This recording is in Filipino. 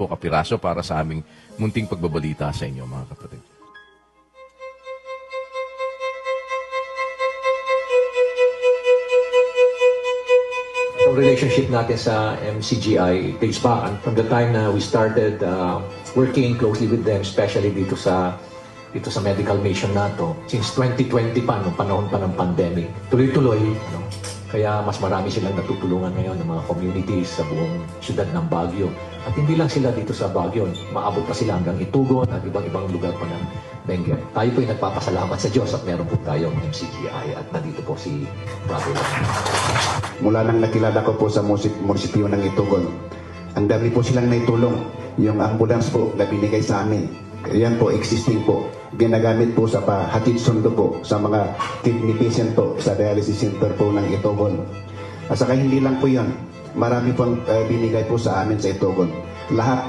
po kapiraso para sa aming munting pagbabalita sa inyo, mga kapatid. Ang relationship natin sa MCGI dates back from the time na we started working closely with them, especially dito sa medical mission nato since 2020 pa, nung panahon pa ng pandemic. Tuloy-tuloy, no? Kaya mas marami silang natutulungan ngayon ng mga communities sa buong siyudad ng Baguio. At hindi lang sila dito sa Baguio, maabot pa sila hanggang Itugon at ibang lugar pa ng Benguet. Tayo po ay nagpapasalamat sa Diyos at meron po tayong MCGI at nandito po si Brother. Mula nang nakilala ko po sa munisipyo ng Itugon, ang dami po silang naitulong. Yung ambulance po na binigay sa amin, yan po, existing po. Ginagamit po sa pahatid sundo po sa mga kidney patient po sa dialysis center po ng Itugon. At saka hindi lang po yan, marami pong binigay po sa amin sa Itugon. Lahat